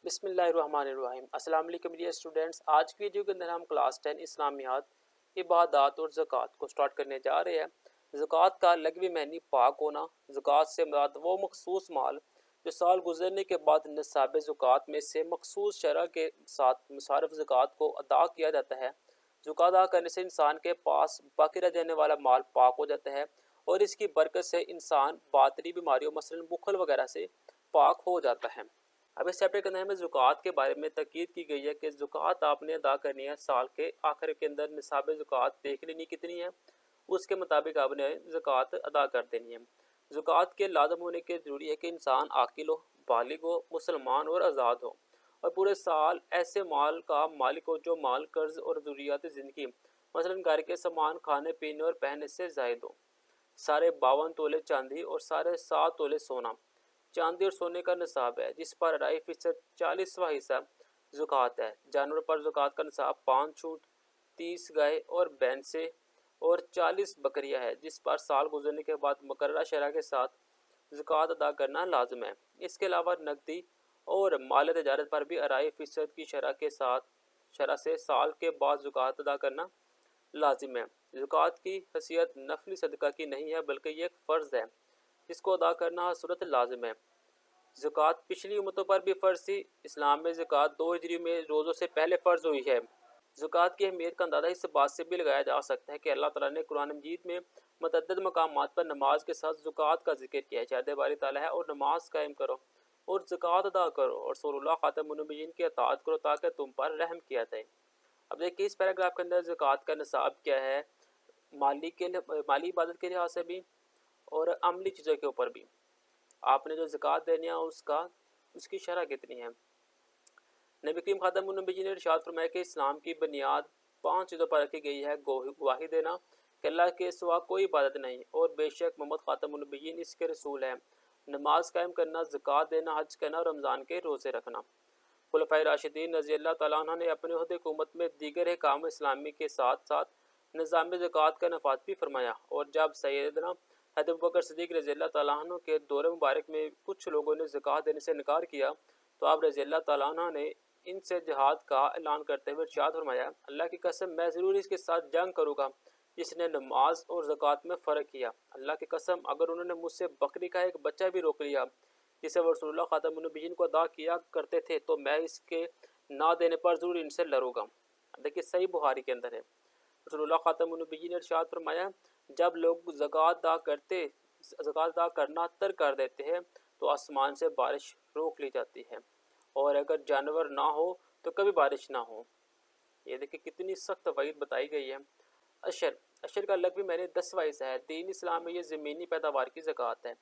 بسم اللہ الرحمن الرحیم۔ السلام علیکم ڈیئر اسٹوڈینٹس، آج کی ویڈیو کے اندر ہم کلاس 10 اسلامیات، عبادات اور زکوٰۃ کو سٹارٹ کرنے جا رہے ہیں۔ زکوٰۃ کا لغوی معنی پاک ہونا۔ زکوٰۃ سے مراد وہ مخصوص مال جو سال گزرنے کے بعد نصاب زکوٰۃ میں سے مخصوص شرح کے ساتھ مصارف زکوٰۃ کو ادا کیا جاتا ہے۔ زکوٰۃ ادا کرنے سے انسان کے پاس باقی رہ جانے والا مال پاک ہو جاتا ہے اور اس کی برکت سے انسان باطنی بیماریوں مثلاً بخل وغیرہ سے پاک ہو جاتا ہے۔ اب اس چیپٹر کے اندر ہمیں زکوٰۃ کے بارے میں تاکید کی گئی ہے کہ زکوٰۃ آپ نے ادا کرنی ہے، سال کے آخر کے اندر نصاب زکوٰۃ دیکھ لینی کتنی ہے، اس کے مطابق آپ نے زکوٰۃ ادا کر دینی ہے۔ زکوٰۃ کے لازم ہونے کے ضروری ہے کہ انسان عاقل ہو، بالغ ہو، مسلمان اور آزاد ہو، اور پورے سال ایسے مال کا مالک ہو جو مال قرض اور ضروریات زندگی مثلاً گھر کے سامان کھانے پینے اور پہننے سے زائد ہو۔ سارے 52 تولے چاندی اور سارے 7 تولے سونا چاندی اور سونے کا نصاب ہے، جس پر 2.5% 40واں حصہ زکوٰۃ ہے۔ جانوروں پر زکوٰۃ کا نصاب 5 اونٹ، 30 گائے اور بھینسیں اور 40 بکریاں ہے، جس پر سال گزرنے کے بعد مقررہ شرح کے ساتھ زکوٰۃ ادا کرنا لازم ہے۔ اس کے علاوہ نقدی اور مال تجارت پر بھی 2.5% کی شرح سے سال کے بعد زکوٰۃ ادا کرنا لازم ہے۔ زکوٰۃ کی حیثیت نفلی صدقہ کی نہیں ہے، بلکہ یہ ایک فرض ہے جس کو ادا کرنا ہر صورت لازم ہے۔ زکوٰۃ پچھلی امتوں پر بھی فرض تھی۔ اسلام میں زکوٰۃ 2 ہجری میں روزوں سے پہلے فرض ہوئی ہے۔ زکوٰۃ کی اہمیت کا اندازہ اس بات سے بھی لگایا جا سکتا ہے کہ اللہ تعالیٰ نے قرآن مجید میں متعدد مقامات پر نماز کے ساتھ زکوٰۃ کا ذکر کیا ہے۔ شاہد باری تعالیٰ ہے اور نماز قائم کرو اور زکوٰۃ ادا کرو اور رسول اللہ خاتم النبیین کی اطاعت کرو تاکہ تم پر رحم کیا جائے۔ اب دیکھیے اس پیراگراف کے اندر زکوٰۃ کا نصاب کیا ہے، مالی عبادت کے لحاظ سے بھی اور عملی چیزوں کے اوپر بھی آپ نے جو زکوٰۃ دینی ہے اس کی شرح کتنی ہے۔ نبی کریم خاتم النبیین نے ارشاد فرمایا کہ اسلام کی بنیاد 5 چیزوں پر رکھی گئی ہے: گواہی دینا کہ اللہ کے سوا کوئی عبادت نہیں اور بے شک محمد خاتم النبیین اس کے رسول ہیں، نماز قائم کرنا، زکوٰۃ دینا، حج کرنا اور رمضان کے روزے رکھنا۔ خلفائے راشدین رضی اللہ تعالیٰ عنہ نے اپنے عہد حکومت میں دیگر احکام اسلامی کے ساتھ ساتھ نظام زکوٰۃ کا نفاذ بھی فرمایا، اور جب سیدنا حضرت ابوبکر صدیق رضی اللہ تعالیٰ عنہ کے دور مبارک میں کچھ لوگوں نے زکوٰۃ دینے سے انکار کیا تو آپ رضی اللہ تعالیٰ عنہ نے ان سے جہاد کا اعلان کرتے ہوئے ارشاد فرمایا: اللہ کی قسم میں ضرور اس کے ساتھ جنگ کروں گا جس نے نماز اور زکوٰۃ میں فرق کیا۔ اللہ کی قسم اگر انہوں نے مجھ سے بکری کا ایک بچہ بھی روک لیا جسے وہ رسول اللہ خاتم النبیین کو ادا کیا کرتے تھے تو میں اس کے نہ دینے پر ضرور ان سے لڑوں گا۔ دیکھیے صحیح بخاری کے اندر ہے، رسول اللہ خاتم النبیین نے ارشاد فرمایا جب لوگ زکوٰۃ ادا کرنا ترک کر دیتے ہیں تو آسمان سے بارش روک لی جاتی ہے، اور اگر جانور نہ ہو تو کبھی بارش نہ ہو۔ یہ دیکھیں کتنی سخت وعید بتائی گئی ہے۔ اشر کا لغوی معنی 10واں حصہ ہے۔ دین اسلام میں یہ زمینی پیداوار کی زکوٰۃ ہے۔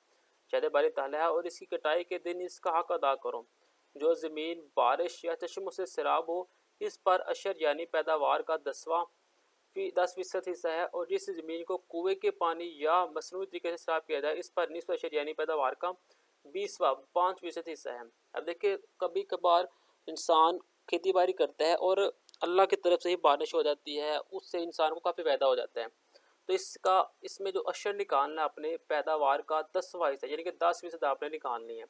شاہد باری تعالیٰ ہے اور اس کی کٹائی کے دن اس کا حق ادا کرو۔ جو زمین بارش یا چشموں سے سیراب ہو اس پر اشر یعنی پیداوار کا 10% حصہ ہے، اور جس زمین کو کنویں کے پانی یا مصنوعی طریقے سے سیراب کیا جائے اس پر نصف اشر یعنی پیداوار کا 5% حصہ ہے۔ اب دیکھیں کبھی کبھار انسان کھیتی باڑی کرتا ہے اور اللہ کی طرف سے ہی بارش ہو جاتی ہے، اس سے انسان کو کافی فائدہ ہو جاتا ہے، تو اس میں جو اشر نکالنا اپنے پیداوار کا 10واں حصہ یعنی کہ 10% آپ نے نکالنی ہے،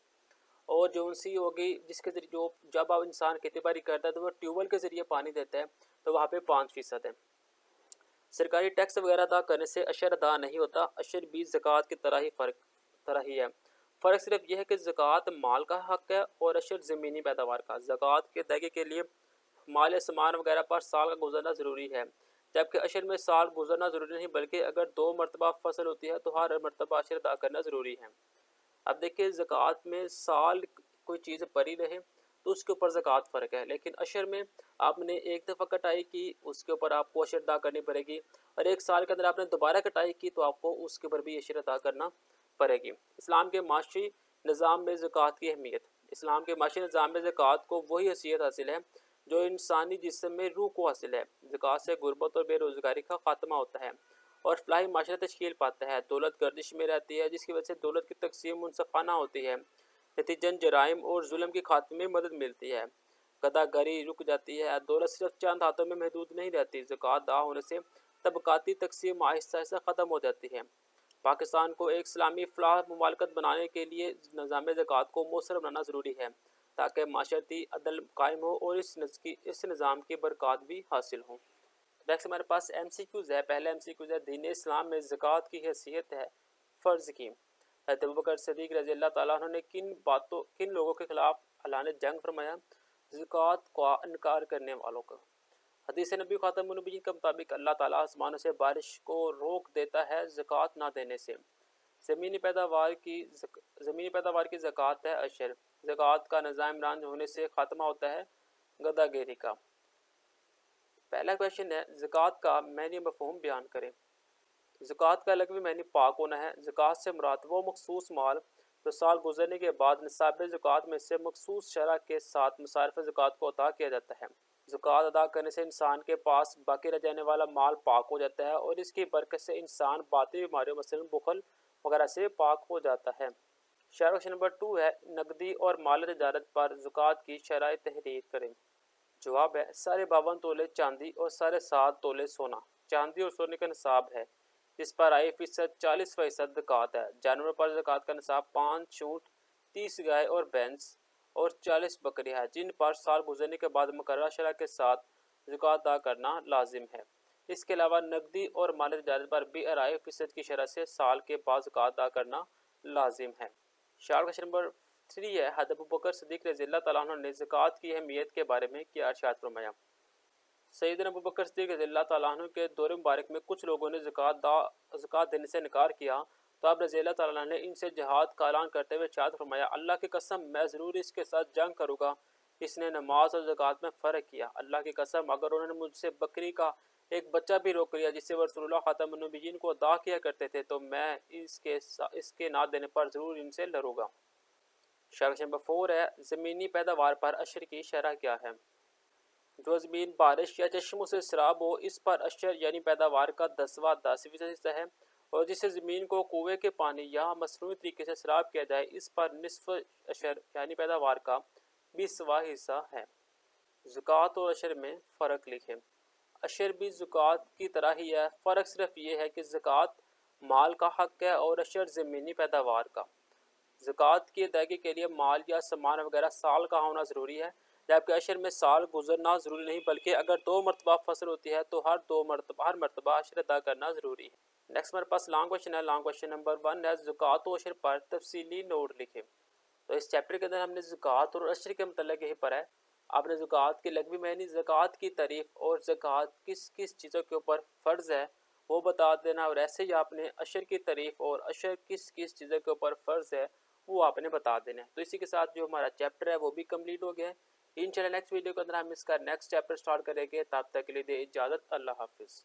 اور جو انسی ہوگی جس کے ذریعے جب آپ انسان کھیتی باڑی کرتا ہے تو وہ ٹیوب ویل کے ذریعے پانی دیتا ہے تو وہاں پہ 5% ہے۔ سرکاری ٹیکس وغیرہ ادا کرنے سے اشر ادا نہیں ہوتا۔ اشر بھی زکوٰۃ کی طرح ہی ہے، فرق صرف یہ ہے کہ زکوٰۃ مال کا حق ہے اور اشر زمینی پیداوار کا۔ زکوٰۃ کے ادائیگی کے لیے مال یا سامان وغیرہ پر سال کا گزرنا ضروری ہے، جبکہ اشر میں سال گزرنا ضروری نہیں، بلکہ اگر 2 مرتبہ فصل ہوتی ہے تو ہر مرتبہ اشر ادا کرنا ضروری ہے۔ اب دیکھیں زکوٰۃ میں سال کوئی چیز پری رہے تو اس کے اوپر زکوٰۃ فرق ہے، لیکن اشر میں آپ نے ایک دفعہ کٹائی کی اس کے اوپر آپ کو اشر ادا کرنی پڑے گی، اور 1 سال کے اندر آپ نے دوبارہ کٹائی کی تو آپ کو اس کے اوپر بھی اشر ادا کرنا پڑے گی۔ اسلام کے معاشی نظام میں زکوٰۃ کی اہمیت۔ اسلام کے معاشی نظام میں زکوٰۃ کو وہی حیثیت حاصل ہے جو انسانی جسم میں روح کو حاصل ہے۔ زکوٰۃ سے غربت اور بے روزگاری کا خاتمہ ہوتا ہے اور فلاحی معاشرہ تشکیل پاتا ہے۔ دولت گردش میں رہتی ہے جس کی وجہ سے دولت کی تقسیم منصفانہ ہوتی ہے، نتیجن جرائم اور ظلم کی خاتمے میں مدد ملتی ہے، گداگری رک جاتی ہے، دولت صرف چند ہاتھوں میں محدود نہیں رہتی۔ زکوٰۃ ادا ہونے سے طبقاتی تقسیم آہستہ آہستہ ختم ہو جاتی ہے۔ پاکستان کو ایک اسلامی فلاح مملکت بنانے کے لیے نظام زکوٰۃ کو مؤثر بنانا ضروری ہے تاکہ معاشرتی عدل قائم ہو اور اس نظام کی برکات بھی حاصل ہوں۔ نیکسٹ ہمارے پاس ایم سی کیوز ہے۔ پہلا ایم سی کیوز ہے، دین اسلام میں زکوٰۃ کی حیثیت ہے فرض کی۔ حضرت ابوبکر صدیق رضی اللہ تعالیٰ عنہ نے کن لوگوں کے خلاف اعلان جنگ فرمایا؟ زکوٰۃ کا انکار کرنے والوں کا۔ حدیث نبی خاتم النبیین کے مطابق اللہ تعالیٰ آسمانوں سے بارش کو روک دیتا ہے زکوٰۃ نہ دینے سے۔ زمینی پیداوار کی زکوٰۃ ہے عشر۔ زکوٰۃ کا نظام عمران ہونے سے خاتمہ ہوتا ہے گدھا گیری کا۔ پہلا کویشچن ہے، زکوٰۃ کا معنی مفہوم بیان کریں۔ زکوٰۃ کا لغوی معنی پاک ہونا ہے۔ زکوٰۃ سے مراد وہ مخصوص مال جو سال گزرنے کے بعد نصاب زکوٰۃ میں سے مخصوص شرح کے ساتھ مصارف زکوٰۃ کو عطا کیا جاتا ہے۔ زکوٰۃ ادا کرنے سے انسان کے پاس باقی رہ جانے والا مال پاک ہو جاتا ہے اور اس کی برکت سے انسان باطنی بیماریوں مثلاً بخل وغیرہ سے پاک ہو جاتا ہے۔ شرح کویشچن نمبر 2 ہے، نقدی اور مال تجارت پر زکوٰۃ کی شرح تحریر کریں۔ جواب ہے، 52 تولے چاندی اور 7.5 تولے سونا چاندی اور سونے کا نصاب ہے، جس پر 2.5% 40% زکوٰۃ ہے۔ جانوروں پر زکوٰۃ کا نصاب 5 اونٹ، 30 گائے اور بھینس اور 40 بکری ہے، جن پر سال گزرنے کے بعد مقررہ شرح کے ساتھ زکوٰۃ ادا کرنا لازم ہے۔ اس کے علاوہ نقدی اور مال تجارت پر بھی 2.5% کی شرح سے سال کے بعد زکوٰۃ ادا کرنا لازم ہے۔ شارٹ کویشچن نمبر 3 ہے، حضرت ابوبکر صدیق رضی اللہ تعالیٰ عنہ نے زکوٰۃ کی اہمیت کے بارے میں کیا ارشاد فرمایا؟ سیدنا ابوبکر صدیق رضی اللہ تعالیٰ عنہ کے دور مبارک میں کچھ لوگوں نے زکوٰۃ دینے سے انکار کیا تو آپ رضی اللہ تعالیٰ عنہ نے ان سے جہاد کا اعلان کرتے ہوئے ارشاد فرمایا، اللہ کی قسم میں ضرور اس کے ساتھ جنگ کروں گا۔ اس نے نماز اور زکوٰۃ میں فرق کیا۔ اللہ کی قسم اگر انہوں نے مجھ سے بکری کا ایک بچہ بھی روک لیا جس سے وہ رسول اللہ خاتم النبیین کو ادا کیا کرتے تھے تو میں اس کے نہ دینے پر ضرور ان سے لڑوں گا۔ شرح نمبر 4 ہے، زمینی پیداوار پر عشر کی شرح کیا ہے؟ جو زمین بارش یا چشموں سے سیراب ہو اس پر عشر یعنی پیداوار کا 10% حصہ ہے، اور جسے زمین کو کنویں کے پانی یا مصنوعی طریقے سے سیراب کیا جائے اس پر نصف عشر یعنی پیداوار کا 20واں حصہ ہے۔ زکوٰۃ اور عشر میں فرق لکھیں۔ عشر بھی زکوٰۃ کی طرح ہی ہے، فرق صرف یہ ہے کہ زکوٰۃ مال کا حق ہے اور عشر زمینی پیداوار کا۔ زکوٰۃ کی ادائیگی کے لیے مال یا سامان وغیرہ سال کا ہونا ضروری ہے، جبکہ عشر میں سال گزرنا ضروری نہیں، بلکہ اگر 2 مرتبہ فصل ہوتی ہے تو ہر مرتبہ عشر ادا کرنا ضروری ہے۔ نیکسٹ ہمارے پاس لانگ کویشچن ہے۔ لانگ کویشچن نمبر 1 ہے، زکوٰۃ و عشر پر تفصیلی نوٹ لکھیں۔ تو اس چیپٹر کے اندر ہم نے زکوٰۃ اور عشر کے متعلق یہی پڑھا ہے۔ آپ نے زکوٰۃ کی لغوی معنی، زکوٰۃ کی تعریف اور زکوٰۃ کس چیزوں کے اوپر فرض ہے وہ بتا دینا، اور ایسے ہی آپ نے عشر کی تعریف اور عشر کس چیزوں کے اوپر فرض ہے وہ آپ نے بتا دینا ہے۔ تو اسی کے ساتھ جو ہمارا چیپٹر ہے وہ بھی کمپلیٹ ہو گیا ہے۔ انشاءاللہ نیکسٹ ویڈیو کے اندر ہم اس کا نیکسٹ چیپٹر سٹارٹ کریں گے۔ تب تک کے لیے دے اجازت، اللہ حافظ۔